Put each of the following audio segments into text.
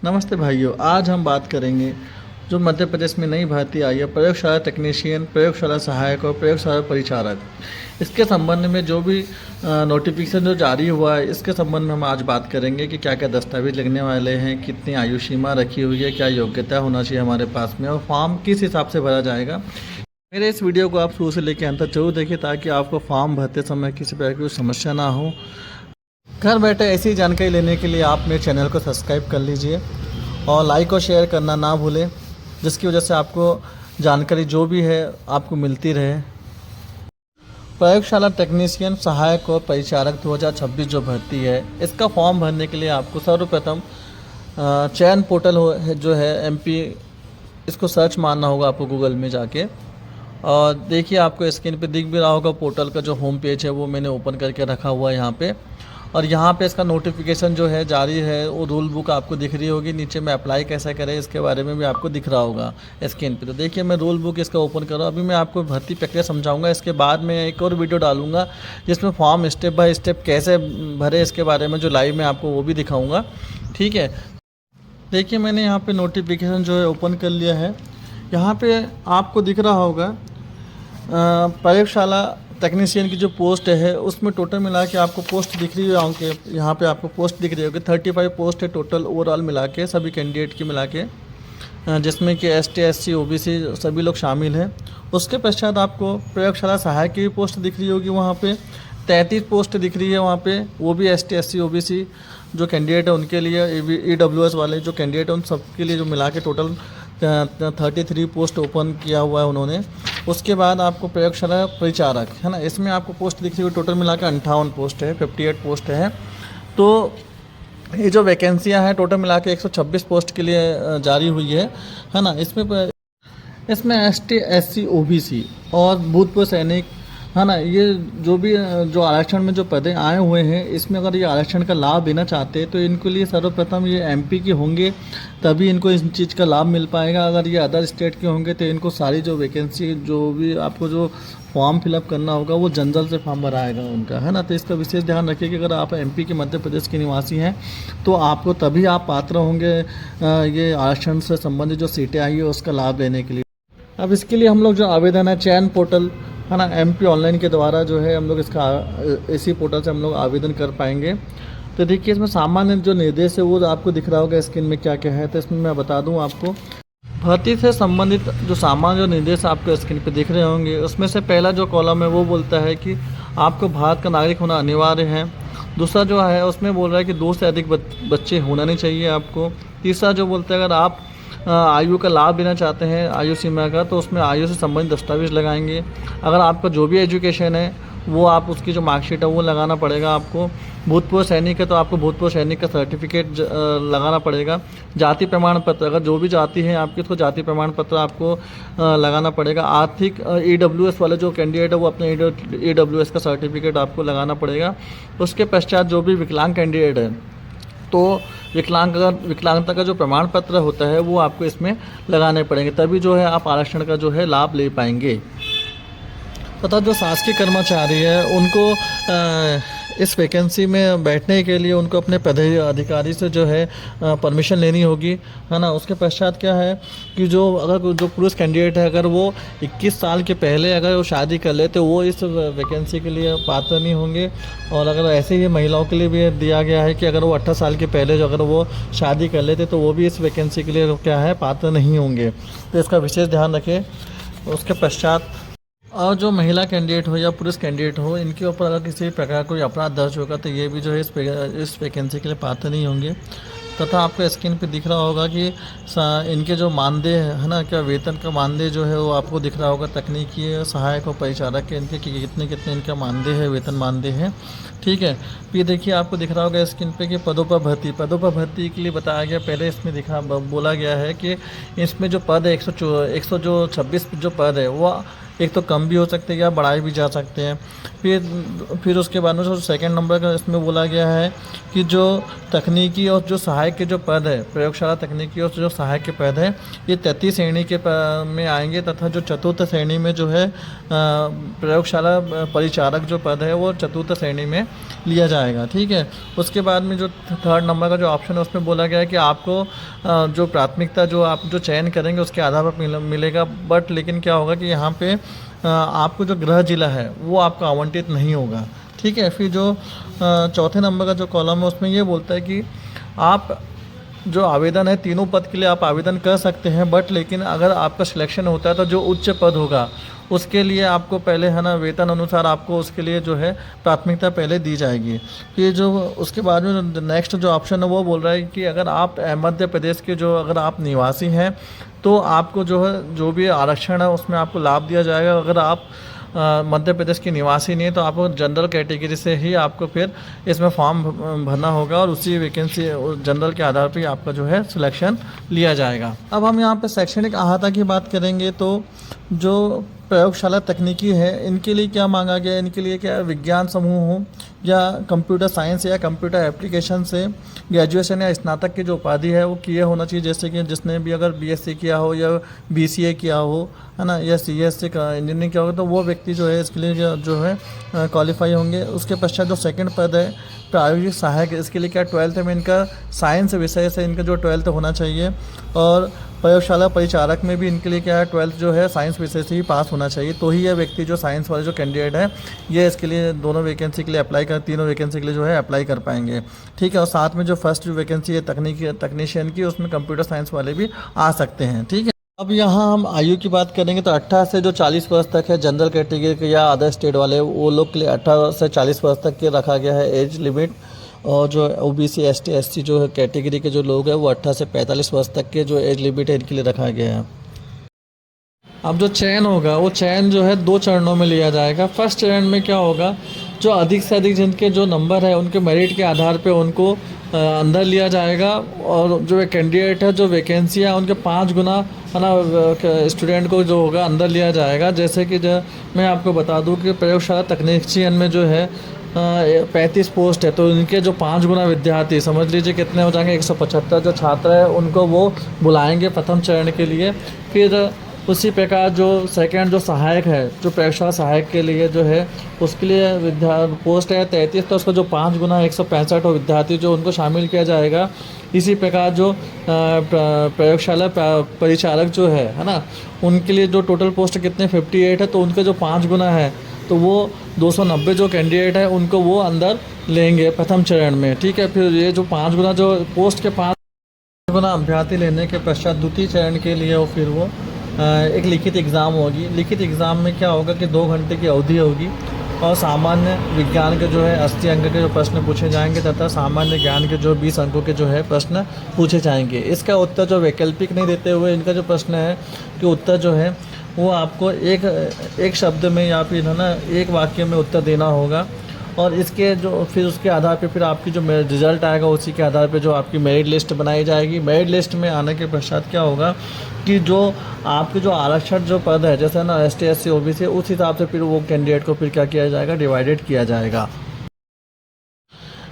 नमस्ते भाइयों। आज हम बात करेंगे जो मध्य प्रदेश में नई भर्ती आई है, प्रयोगशाला टेक्नीशियन, प्रयोगशाला सहायक और प्रयोगशाला परिचारक। इसके संबंध में जो भी नोटिफिकेशन जो जारी हुआ है, इसके संबंध में हम आज बात करेंगे कि क्या क्या दस्तावेज लगने वाले हैं, कितनी आयु सीमा रखी हुई है, क्या योग्यता होना चाहिए हमारे पास में, और फॉर्म किस हिसाब से भरा जाएगा। मेरे इस वीडियो को आप शुरू से लेकर अंत तक जरूर देखिए, ताकि आपको फॉर्म भरते समय किसी प्रकार की कोई समस्या ना हो। घर बैठे ऐसी जानकारी लेने के लिए आप मेरे चैनल को सब्सक्राइब कर लीजिए और लाइक और शेयर करना ना भूलें, जिसकी वजह से आपको जानकारी जो भी है आपको मिलती रहे। प्रयोगशाला टेक्नीशियन, सहायक और परिचारक 2026 जो भर्ती है, इसका फॉर्म भरने के लिए आपको सर्वप्रथम चयन पोर्टल जो है एमपी, इसको सर्च मारना होगा आपको गूगल में जाके। और देखिए आपको स्क्रीन पे दिख भी रहा होगा पोर्टल का जो होम पेज है, वो मैंने ओपन करके रखा हुआ है यहाँ पे। और यहाँ पे इसका नोटिफिकेशन जो है जारी है, वो रूल बुक आपको दिख रही होगी। नीचे में अप्लाई कैसे करें इसके बारे में भी आपको दिख रहा होगा स्क्रीन पे। तो देखिए मैं रूल बुक इसका ओपन कर रहा हूँ। अभी मैं आपको भर्ती प्रक्रिया समझाऊंगा। इसके बाद मैं एक और वीडियो डालूंगा जिसमें फॉर्म स्टेप बाय स्टेप कैसे भरे इसके बारे में जो लाइव में आपको वो भी दिखाऊँगा। ठीक है, देखिए मैंने यहाँ पर नोटिफिकेशन जो है ओपन कर लिया है। यहाँ पर आपको दिख रहा होगा प्रयोगशाला टेक्नीशियन की जो पोस्ट है, उसमें टोटल मिला के आपको पोस्ट दिख रही है। यहाँ पे आपको पोस्ट दिख रही होगी। 35 पोस्ट है टोटल ओवरऑल मिला के, सभी कैंडिडेट की मिला के, जिसमें कि ST SC OBC सभी लोग शामिल हैं। उसके पश्चात आपको प्रयोगशाला सहायक की भी पोस्ट दिख रही होगी। वहाँ पे 33 पोस्ट दिख रही है वहाँ पे, वो भी ST SC OBC जो कैंडिडेट है उनके लिए, EWS वाले जो कैंडिडेट हैं उन सबके लिए जो मिला के टोटल 33 पोस्ट ओपन किया हुआ है उन्होंने। उसके बाद आपको प्रयोगशाला परिचारक है ना, इसमें आपको पोस्ट दिख रही है टोटल मिला के 58 पोस्ट है, 58 पोस्ट है। तो ये जो वैकेंसियां हैं टोटल मिला के 126 पोस्ट के लिए जारी हुई है ना। इसमें ST SC OBC और भूतपूर्व सैनिक है ना, ये जो भी जो आरक्षण में जो पदे आए हुए हैं, इसमें अगर ये आरक्षण का लाभ लेना चाहते हैं तो इनके लिए सर्वप्रथम ये MP के होंगे, तभी इनको इस चीज़ का लाभ मिल पाएगा। अगर ये अदर स्टेट के होंगे तो इनको सारी जो वैकेंसी जो भी आपको जो फॉर्म फिलअप करना होगा वो जनरल से फॉर्म भराएगा उनका, है ना। तो इसका विशेष ध्यान रखिए कि अगर आप MP के मध्य प्रदेश के निवासी हैं तो आपको तभी आप पात्र होंगे ये आरक्षण से संबंधित जो सीटें आई है उसका लाभ लेने के लिए। अब इसके लिए हम लोग जो आवेदन है चयन पोर्टल है ना, MP ऑनलाइन के द्वारा जो है हम लोग इसका इसी पोर्टल से हम लोग आवेदन कर पाएंगे। तो देखिए इसमें सामान्य जो निर्देश है वो आपको दिख रहा होगा स्क्रीन में क्या क्या है। तो इसमें मैं बता दूं आपको, भर्ती से संबंधित जो सामान्य जो निर्देश आपको स्क्रीन पे दिख रहे होंगे, उसमें से पहला जो कॉलम है वो बोलता है कि आपको भारत का नागरिक होना अनिवार्य है। दूसरा जो है उसमें बोल रहा है कि 2 से अधिक बच्चे होना नहीं चाहिए आपको। तीसरा जो बोलता है अगर आप आयु का लाभ लेना चाहते हैं आयु सीमा का, तो उसमें आयु से संबंधित दस्तावेज लगाएंगे। अगर आपका जो भी एजुकेशन है वो आप उसकी जो मार्कशीट है वो लगाना पड़ेगा आपको। भूतपूर्व सैनिक है तो आपको भूतपूर्व सैनिक का सर्टिफिकेट लगाना पड़ेगा। जाति प्रमाण पत्र, अगर जो भी जाति है आपकी, उसको जाति प्रमाण पत्र आपको लगाना पड़ेगा। आर्थिक EWS वाले जो कैंडिडेट है वो अपने EWS का सर्टिफिकेट आपको लगाना पड़ेगा। उसके पश्चात जो भी विकलांग कैंडिडेट है तो विकलांगता का जो प्रमाण पत्र होता है वो आपको इसमें लगाने पड़ेंगे, तभी जो है आप आरक्षण का जो है लाभ ले पाएंगे। तथा जो शासकीय कर्मचारी है उनको इस वैकेंसी में बैठने के लिए उनको अपने पदाधिकारी से जो है परमिशन लेनी होगी, है ना। उसके पश्चात क्या है कि जो पुरुष कैंडिडेट है, अगर वो 21 साल के पहले अगर वो शादी कर ले तो वो इस वैकेंसी के लिए पात्र नहीं होंगे। और अगर ऐसे ही महिलाओं के लिए भी दिया गया है कि अगर वो 18 साल के पहले जो अगर वो शादी कर लेते तो वो भी इस वैकेंसी के लिए क्या है पात्र नहीं होंगे। तो इसका विशेष ध्यान रखें। उसके पश्चात और जो महिला कैंडिडेट हो या पुरुष कैंडिडेट हो, इनके ऊपर अगर किसी प्रकार कोई अपराध दर्ज होगा तो ये भी जो है इस वैकेंसी के लिए पात्र नहीं होंगे। तथा आपको स्क्रीन पे दिख रहा होगा कि इनके जो मानदेय है ना, क्या वेतन का मानदेय जो है वो आपको दिख रहा होगा। तकनीकी सहायक और परिचारक के इनके कितने कितने इनका मानदेय है, वेतन मानदेय है। ठीक है, फिर देखिए आपको दिख रहा होगा स्क्रीन पे कि पदों पर भर्ती के लिए बताया गया। पहले इसमें बोला गया है कि इसमें जो पद है 126 जो पद है वो एक तो कम भी हो सकते हैं या बढ़ाए भी जा सकते हैं। फिर उसके बाद में जो सेकंड नंबर का इसमें बोला गया है कि जो तकनीकी और जो सहायक के जो पद है, प्रयोगशाला तकनीकी और जो सहायक के पद है, ये 33 श्रेणी के में आएंगे, तथा जो चतुर्थ श्रेणी में जो है प्रयोगशाला परिचारक जो पद है वो चतुर्थ श्रेणी में लिया जाएगा। ठीक है। उसके बाद में जो थर्ड नंबर का जो ऑप्शन है उसमें बोला गया है कि आपको जो प्राथमिकता जो आप जो चयन करेंगे उसके आधार पर मिलेगा, बट लेकिन क्या होगा कि यहाँ पे आपको जो गृह जिला है वो आपको आवंटित नहीं होगा। ठीक है। फिर जो चौथे नंबर का जो कॉलम है उसमें ये बोलता है कि आप जो आवेदन है तीनों पद के लिए आप आवेदन कर सकते हैं, बट लेकिन अगर आपका सिलेक्शन होता है तो जो उच्च पद होगा उसके लिए आपको पहले है ना वेतन अनुसार आपको उसके लिए जो है प्राथमिकता पहले दी जाएगी। फिर जो उसके बाद में नेक्स्ट जो ऑप्शन है वो बोल रहा है कि अगर आप मध्य प्रदेश के जो अगर आप निवासी हैं तो आपको जो है जो भी आरक्षण है उसमें आपको लाभ दिया जाएगा। अगर आप मध्य प्रदेश के निवासी नहीं है तो आपको जनरल कैटेगरी से ही आपको फिर इसमें फॉर्म भरना होगा और उसी वैकेंसी जनरल के आधार पर आपका जो है सिलेक्शन लिया जाएगा। अब हम यहाँ पे शैक्षणिक अहाता की बात करेंगे तो जो प्रयोगशाला तकनीकी है इनके लिए क्या मांगा गया है, इनके लिए क्या विज्ञान समूह हो या कंप्यूटर साइंस या कंप्यूटर एप्लीकेशन से ग्रेजुएशन या स्नातक की जो उपाधि है वो किए होना चाहिए। जैसे कि जिसने भी अगर बीएससी किया हो या बीसीए किया हो है ना, या सीएससी का इंजीनियरिंग किया हो तो वो व्यक्ति जो है इसके लिए जो है क्वालिफाई होंगे। उसके पश्चात जो सेकंड पद है प्रायोगिक सहायक, इसके लिए क्या 12th में इनका साइंस विषय से इनका जो 12th होना चाहिए, और प्रयोगशाला परिचारक में भी इनके लिए क्या है 12th जो है साइंस विषय से ही पास होना चाहिए, तो ही यह व्यक्ति जो साइंस वाले जो कैंडिडेट है ये इसके लिए दोनों वैकेंसी के लिए अप्लाई कर तीनों वैकेंसी के लिए जो है अप्लाई कर पाएंगे। ठीक है। और साथ में जो फर्स्ट जो वैकेंसी है तकनीशियन की उसमें कंप्यूटर साइंस वाले भी आ सकते हैं। ठीक है। अब यहाँ हम आयु की बात करेंगे तो 18 से जो 40 वर्ष तक है जनरल कैटेगरी के या अदर स्टेट वाले वो लोग के लिए 18 से 40 वर्ष तक के रखा गया है एज लिमिट, और जो ओबीसी एसटी एससी जो है कैटेगरी के जो लोग हैं वो 18 से 45 वर्ष तक के जो एज लिमिट है इनके लिए रखा गया है। अब जो चयन होगा वो चयन जो है 2 चरणों में लिया जाएगा। फर्स्ट चरण में क्या होगा, जो अधिक से अधिक जिनके जो नंबर है उनके मेरिट के आधार पे उनको अंदर लिया जाएगा, और जो कैंडिडेट है जो वैकेंसी है उनके 5 गुना है ना स्टूडेंट को जो होगा अंदर लिया जाएगा। जैसे कि जो मैं आपको बता दूं कि प्रयोगशाला तकनीशियन में जो है 35 पोस्ट है, तो इनके जो 5 गुना विद्यार्थी समझ लीजिए कितने हो जाएंगे 175 जो छात्र है उनको वो बुलाएंगे प्रथम चरण के लिए। फिर उसी प्रकार जो सेकंड जो सहायक है जो प्रयोगशाला सहायक के लिए जो है उसके लिए पोस्ट है 33, तो उसका जो 5 गुना 165 विद्यार्थी जो उनको शामिल किया जाएगा। इसी प्रकार जो प्रयोगशाला परिचारक जो है ना उनके लिए जो टोटल पोस्ट कितने 58 है, तो उनका जो 5 गुना है तो वो 290 जो कैंडिडेट है उनको वो अंदर लेंगे प्रथम चरण में। ठीक है। फिर ये जो 5 गुना जो पोस्ट के 5 गुना अभ्यर्थी लेने के पश्चात द्वितीय चरण के लिए फिर वो एक लिखित एग्ज़ाम होगी। लिखित एग्ज़ाम में क्या होगा कि 2 घंटे की अवधि होगी और सामान्य विज्ञान के जो है 80 अंक के जो प्रश्न पूछे जाएंगे तथा सामान्य ज्ञान के जो 20 अंकों के जो है प्रश्न पूछे जाएंगे। इसका उत्तर जो वैकल्पिक नहीं देते हुए इनका जो प्रश्न है कि उत्तर जो है वो आपको एक शब्द में या फिर है ना एक वाक्य में उत्तर देना होगा, और इसके जो फिर उसके आधार पे फिर आपकी जो रिज़ल्ट आएगा उसी के आधार पे जो आपकी मेरिट लिस्ट बनाई जाएगी। मेरिट लिस्ट में आने के पश्चात क्या होगा कि जो आपके जो आरक्षण जो पद है जैसे ना एसटी एससी ओबीसी उस हिसाब से फिर वो कैंडिडेट को फिर क्या किया जाएगा डिवाइडेड किया जाएगा।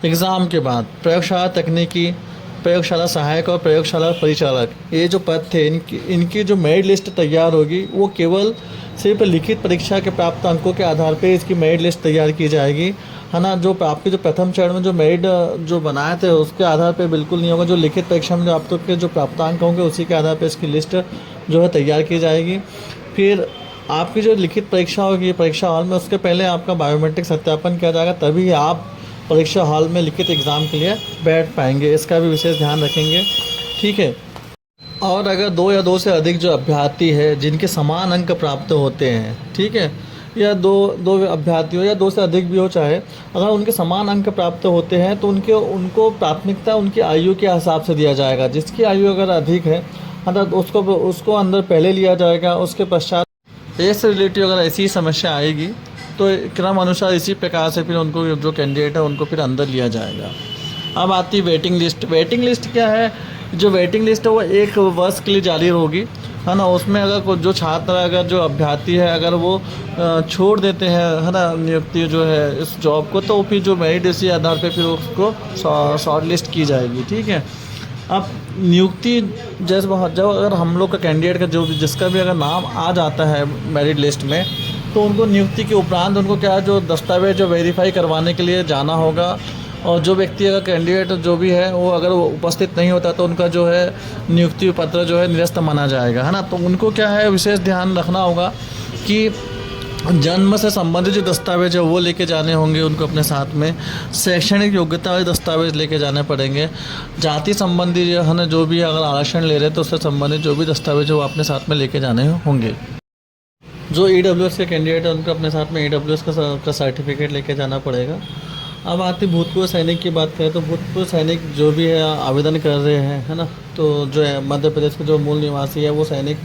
एग्ज़ाम के बाद प्रयोगशाला तकनीकी, प्रयोगशाला सहायक और प्रयोगशाला परिचालक ये जो पद थे इनकी जो मेरिट लिस्ट तैयार होगी वो केवल सिर्फ लिखित परीक्षा के प्राप्त अंकों के आधार पे इसकी मेरिट लिस्ट तैयार की जाएगी, है ना। जो आपके जो प्रथम चरण में जो मेरिट जो बनाए थे उसके आधार पे बिल्कुल नहीं होगा। जो लिखित परीक्षा में जो आप के जो प्राप्तांक होंगे उसी के आधार पे इसकी लिस्ट जो है तैयार की जाएगी। फिर आपकी जो लिखित परीक्षा होगी परीक्षा हॉल में उसके पहले आपका बायोमेट्रिक सत्यापन किया जाएगा, तभी आप परीक्षा हॉल में लिखित एग्ज़ाम के लिए बैठ पाएंगे। इसका भी विशेष ध्यान रखेंगे। ठीक है। और अगर 2 या 2 से अधिक जो अभ्यर्थी है जिनके समान अंक प्राप्त होते हैं, ठीक है, या दो अभ्यर्थी हो या 2 से अधिक भी हो चाहे, अगर उनके समान अंक प्राप्त होते हैं तो उनको प्राथमिकता उनकी आयु के हिसाब से दिया जाएगा। जिसकी आयु अगर अधिक है मतलब उसको अंदर पहले लिया जाएगा। उसके पश्चात एज से रिलेटिव अगर ऐसी समस्या आएगी तो क्रम अनुसार इसी प्रकार से फिर उनको जो कैंडिडेट है उनको फिर अंदर लिया जाएगा। अब आती वेटिंग लिस्ट। वेटिंग लिस्ट क्या है जो वेटिंग लिस्ट है वो 1 वर्ष के लिए जारी होगी, है ना। उसमें अगर जो छात्र, अगर जो अभ्यर्थी है, अगर वो छोड़ देते हैं, है ना, नियुक्ति जो है इस जॉब को, तो फिर जो मेरिट इसी आधार पे फिर उसको शॉर्ट लिस्ट की जाएगी, ठीक है। अब नियुक्ति जैसे जब अगर हम लोग का कैंडिडेट का जो भी जिसका भी अगर नाम आ जाता है मेरिट लिस्ट में, तो उनको नियुक्ति के उपरांत उनको क्या जो दस्तावेज जो वेरीफाई करवाने के लिए जाना होगा। और जो व्यक्ति अगर कैंडिडेट जो भी है वो अगर वो उपस्थित नहीं होता तो उनका जो है नियुक्ति पत्र जो है निरस्त माना जाएगा, है ना। तो उनको क्या है विशेष ध्यान रखना होगा कि जन्म से संबंधित जो दस्तावेज है वो लेके जाने होंगे उनको अपने साथ में। शैक्षणिक योग्यता वाले दस्तावेज लेके जाने पड़ेंगे। जाति संबंधी जो है ना, जो भी अगर आरक्षण ले रहे हैं तो उससे संबंधित जो भी दस्तावेज है वो अपने साथ में लेके जाने होंगे। जो EWS के कैंडिडेट है उनको अपने साथ में EWS का सर्टिफिकेट लेके जाना पड़ेगा। अब आती भूतपूर्व सैनिक की बात करें तो भूतपूर्व सैनिक जो भी है आवेदन कर रहे हैं, है ना, तो जो है मध्य प्रदेश के जो मूल निवासी है वो सैनिक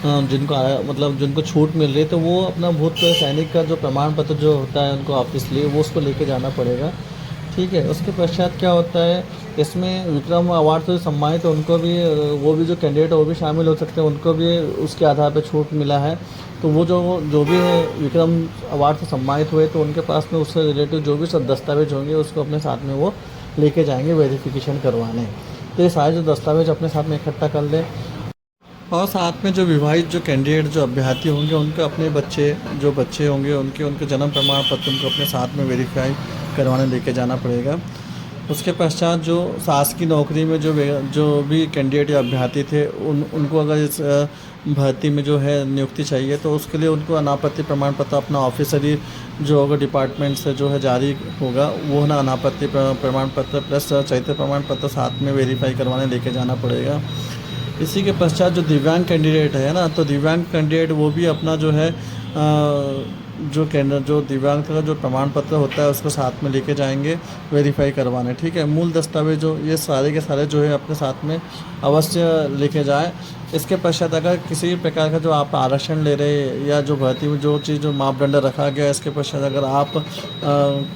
जिनको मतलब जिनको छूट मिल रही है तो वो अपना भूतपूर्व सैनिक का जो प्रमाण पत्र जो होता है उनको ऑफिस लिए वो उसको लेके जाना पड़ेगा, ठीक है। उसके पश्चात क्या होता है इसमें विक्रम अवार्ड से सम्मानित तो उनको भी वो भी जो कैंडिडेट है वो भी शामिल हो सकते हैं, उनको भी उसके आधार पर छूट मिला है। तो वो जो भी है विक्रम अवार्ड से सम्मानित हुए तो उनके पास में उससे रिलेटिव जो भी सब दस्तावेज होंगे उसको अपने साथ में वो लेके जाएंगे वेरिफिकेशन करवाने। तो ये सारे जो दस्तावेज अपने साथ में इकट्ठा कर लें। और साथ में जो विवाहित जो कैंडिडेट जो अभ्यर्थी होंगे उनको अपने बच्चे होंगे उनके जन्म प्रमाण पत्र उनको अपने साथ में वेरीफाई करवाने लेके जाना पड़ेगा। उसके पश्चात जो शासकीय नौकरी में जो भी कैंडिडेट या अभ्यर्थी थे उनको अगर इस भर्ती में जो है नियुक्ति चाहिए तो उसके लिए उनको अनापत्ति प्रमाण पत्र अपना ऑफिसरी जो होगा डिपार्टमेंट से जो है जारी होगा वो ना अनापत्ति प्रमाण पत्र प्लस चरित्र प्रमाण पत्र साथ में वेरीफाई करवाने लेके जाना पड़ेगा। इसी के पश्चात जो दिव्यांग कैंडिडेट है ना, तो दिव्यांग कैंडिडेट वो भी अपना जो है जो दिव्यांग का जो प्रमाण पत्र होता है उसको साथ में लेके जाएंगे वेरीफाई करवाने, ठीक है। मूल दस्तावेज जो ये सारे के सारे जो है अपने साथ में अवश्य लेके जाएं। इसके पश्चात अगर किसी प्रकार का जो आप आरक्षण ले रहे हैं या जो भर्ती में जो चीज़ जो मापदंड रखा गया है इसके पश्चात अगर आप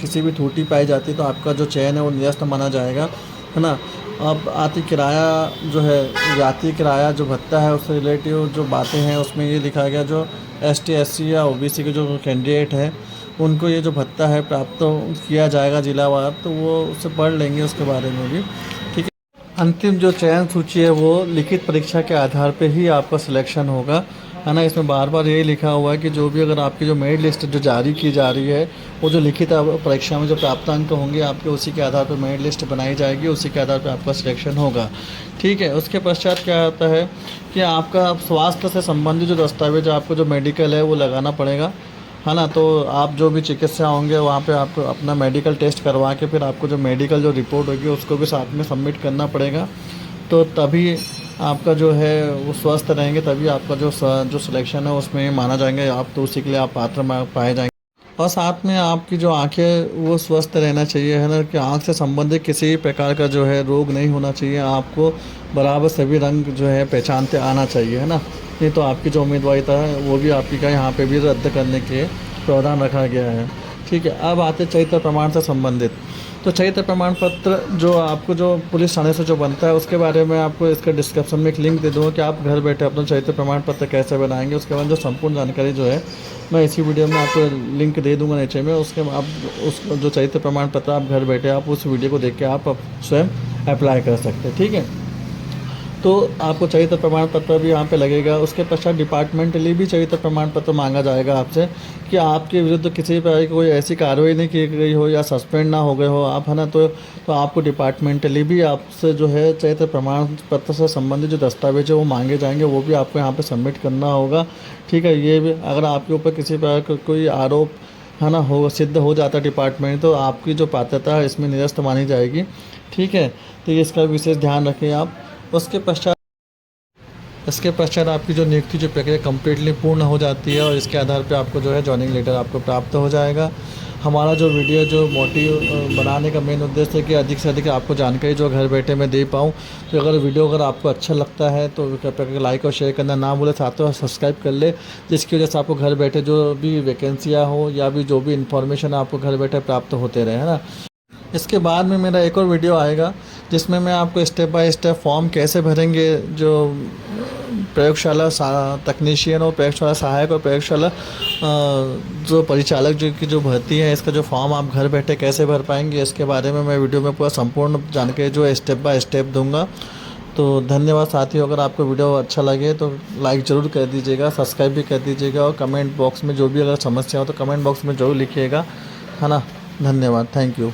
किसी भी त्रुटि पाई जाती है तो आपका जो चयन है वो निरस्त माना जाएगा, है ना। अब आती किराया जो है जाति किराया जो भत्ता है उससे रिलेटिव जो बातें हैं उसमें ये लिखा गया जो ST SC या OBC के जो कैंडिडेट है उनको ये जो भत्ता है प्राप्त किया जाएगा जिलावार, तो वो उससे पढ़ लेंगे उसके बारे में भी, ठीक है। अंतिम जो चयन सूची है वो लिखित परीक्षा के आधार पे ही आपका सिलेक्शन होगा, है ना। इसमें बार बार यही लिखा हुआ है कि जो भी अगर आपकी जो मेरिट लिस्ट जो जारी की जा रही है वो जो लिखित परीक्षा में जो प्राप्त अंक होंगे आपके उसी के आधार पर मेरिट लिस्ट बनाई जाएगी, उसी के आधार पर आपका सिलेक्शन होगा, ठीक है। उसके पश्चात क्या होता है कि आपका स्वास्थ्य से संबंधित जो दस्तावेज आपको जो मेडिकल है वो लगाना पड़ेगा, है ना। तो आप जो भी चिकित्सा होंगे वहाँ पे आपको अपना मेडिकल टेस्ट करवा के फिर आपको जो मेडिकल जो रिपोर्ट होगी उसको भी साथ में सबमिट करना पड़ेगा, तो तभी आपका जो है वो स्वस्थ रहेंगे, तभी आपका जो सिलेक्शन है उसमें माना जाएंगे आप, तो उसी के लिए आप पात्र पाए जाएंगे। और साथ में आपकी जो आंखें वो स्वस्थ रहना चाहिए, है ना, कि आँख से संबंधित किसी प्रकार का जो है रोग नहीं होना चाहिए, आपको बराबर सभी रंग जो है पहचानते आना चाहिए, है ना। नहीं तो आपकी जो उम्मीदवारिता है वो भी आपकी का यहाँ पे भी रद्द करने के प्रावधान रखा गया है, ठीक है। अब आते चरित्र प्रमाण से संबंधित, तो चरित्र प्रमाण पत्र जो आपको जो पुलिस थाने से जो बनता है उसके बारे में आपको इसके डिस्क्रिप्शन में एक लिंक दे दूँगा कि आप घर बैठे अपना चरित्र प्रमाण पत्र कैसे बनाएंगे। उसके बाद जो संपूर्ण जानकारी जो है मैं इसी वीडियो में आपको लिंक दे दूँगा नीचे में, उसके आप उस जो चरित्र प्रमाण पत्र आप घर बैठे आप उस वीडियो को देख के आप स्वयं अप्लाई कर सकते हैं, ठीक है। तो आपको चरित्र प्रमाण पत्र भी यहाँ पे लगेगा। उसके पश्चात डिपार्टमेंटली भी चरित्र प्रमाण पत्र मांगा जाएगा आपसे कि आपके विरुद्ध किसी प्रकार की कोई ऐसी कार्रवाई नहीं की गई हो या सस्पेंड ना हो गए हो आप, है ना। तो आपको डिपार्टमेंटली भी आपसे जो है चरित्र प्रमाण पत्र से संबंधित जो दस्तावेज है वो मांगे जाएंगे, वो भी आपको यहाँ पर सबमिट करना होगा, ठीक है। ये भी अगर आपके ऊपर किसी प्रकार का कोई आरोप, है ना, हो सिद्ध हो जाता डिपार्टमेंट तो आपकी जो पात्रता है इसमें निरस्त मानी जाएगी, ठीक है। तो ये इसका विशेष ध्यान रखें आप। इसके पश्चात आपकी जो नियुक्ति जो प्रक्रिया कम्प्लीटली पूर्ण हो जाती है और इसके आधार पे आपको जो है जॉइनिंग लेटर आपको प्राप्त हो जाएगा। हमारा जो वीडियो जो मोटिव बनाने का मेन उद्देश्य है कि अधिक से अधिक आपको जानकारी जो घर बैठे मैं दे पाऊँ। तो अगर आपको अच्छा लगता है तो कृपया लाइक और शेयर करना ना भूलें, साथ में सब्सक्राइब कर ले, जिसकी वजह से आपको घर बैठे जो भी वैकेंसियाँ हो या भी जो भी इन्फॉर्मेशन आपको घर बैठे प्राप्त होते रहे, है ना। इसके बाद में मेरा एक और वीडियो आएगा जिसमें मैं आपको स्टेप बाय स्टेप फॉर्म कैसे भरेंगे, जो प्रयोगशाला तकनीशियन और प्रयोगशाला सहायक और प्रयोगशाला जो परिचालक जो की जो भर्ती है, इसका जो फॉर्म आप घर बैठे कैसे भर पाएंगे, इसके बारे में मैं वीडियो में पूरा संपूर्ण जानकारी जो है स्टेप बाय स्टेप दूंगा। तो धन्यवाद साथियों। अगर आपको वीडियो अच्छा लगे तो लाइक ज़रूर कर दीजिएगा, सब्सक्राइब भी कर दीजिएगा, और कमेंट बॉक्स में जो भी अगर समस्या हो तो कमेंट बॉक्स में ज़रूर लिखिएगा, है ना। धन्यवाद, थैंक यू।